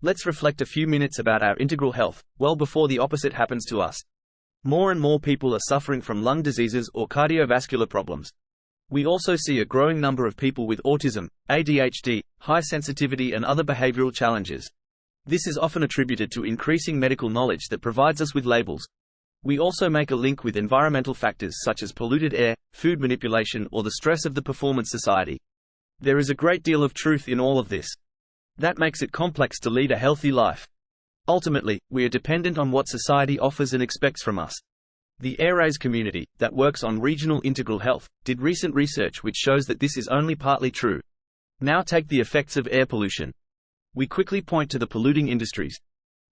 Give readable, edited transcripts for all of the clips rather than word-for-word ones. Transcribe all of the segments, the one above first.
Let's reflect a few minutes about our integral health, well before the opposite happens to us. More and more people are suffering from lung diseases or cardiovascular problems. We also see a growing number of people with autism, ADHD, high sensitivity and other behavioral challenges. This is often attributed to increasing medical knowledge that provides us with labels. We also make a link with environmental factors such as polluted air, food manipulation or the stress of the performance society. There is a great deal of truth in all of this. That makes it complex to lead a healthy life. Ultimately, we are dependent on what society offers and expects from us. The AiREAS community, that works on regional integral health, did recent research which shows that this is only partly true. Now take the effects of air pollution. We quickly point to the polluting industries,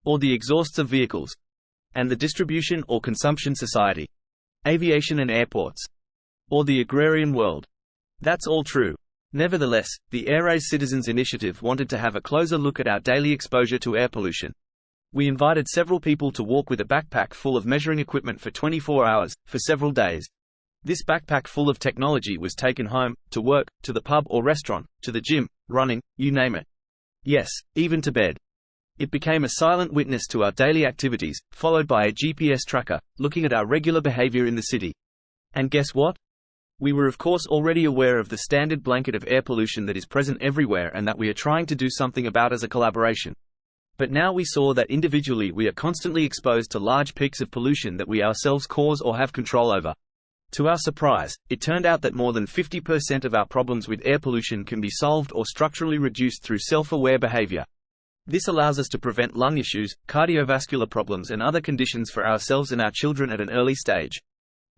or the exhausts of vehicles, and the distribution or consumption society, aviation and airports, or the agrarian world. That's all true. Nevertheless, the AiREAS Citizens Initiative wanted to have a closer look at our daily exposure to air pollution. We invited several people to walk with a backpack full of measuring equipment for 24 hours, for several days. This backpack full of technology was taken home, to work, to the pub or restaurant, to the gym, running, you name it. Yes, even to bed. It became a silent witness to our daily activities, followed by a GPS tracker, looking at our regular behavior in the city. And guess what? We were of course already aware of the standard blanket of air pollution that is present everywhere and that we are trying to do something about as a collaboration. But now we saw that individually we are constantly exposed to large peaks of pollution that we ourselves cause or have control over. To our surprise, it turned out that more than 50% of our problems with air pollution can be solved or structurally reduced through self-aware behavior. This allows us to prevent lung issues, cardiovascular problems and other conditions for ourselves and our children at an early stage.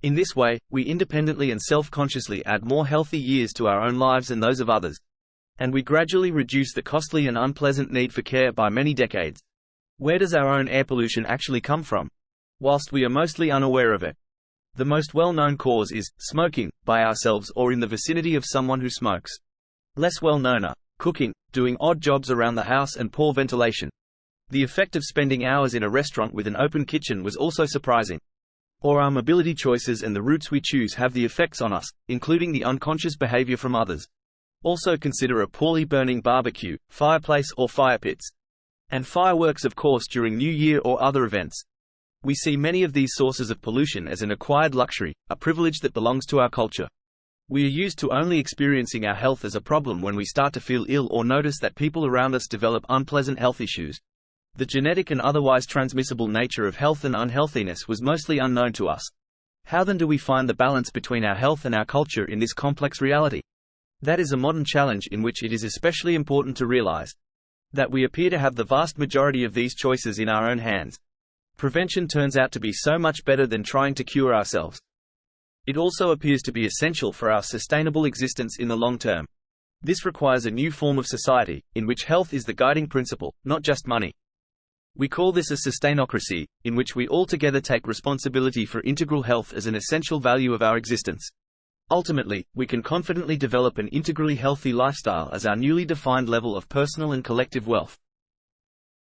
In this way, we independently and self-consciously add more healthy years to our own lives and those of others. And we gradually reduce the costly and unpleasant need for care by many decades. Where does our own air pollution actually come from? Whilst we are mostly unaware of it. The most well-known cause is smoking, by ourselves or in the vicinity of someone who smokes. Less well-known are cooking, doing odd jobs around the house and poor ventilation. The effect of spending hours in a restaurant with an open kitchen was also surprising. Or our mobility choices and the routes we choose have the effects on us, including the unconscious behavior from others. Also consider a poorly burning barbecue, fireplace or fire pits. And fireworks of course during New Year or other events. We see many of these sources of pollution as an acquired luxury, a privilege that belongs to our culture. We are used to only experiencing our health as a problem when we start to feel ill or notice that people around us develop unpleasant health issues. The genetic and otherwise transmissible nature of health and unhealthiness was mostly unknown to us. How then do we find the balance between our health and our culture in this complex reality? That is a modern challenge in which it is especially important to realize that we appear to have the vast majority of these choices in our own hands. Prevention turns out to be so much better than trying to cure ourselves. It also appears to be essential for our sustainable existence in the long term. This requires a new form of society, in which health is the guiding principle, not just money. We call this a sustainocracy, in which we all together take responsibility for integral health as an essential value of our existence. Ultimately, we can confidently develop an integrally healthy lifestyle as our newly defined level of personal and collective wealth.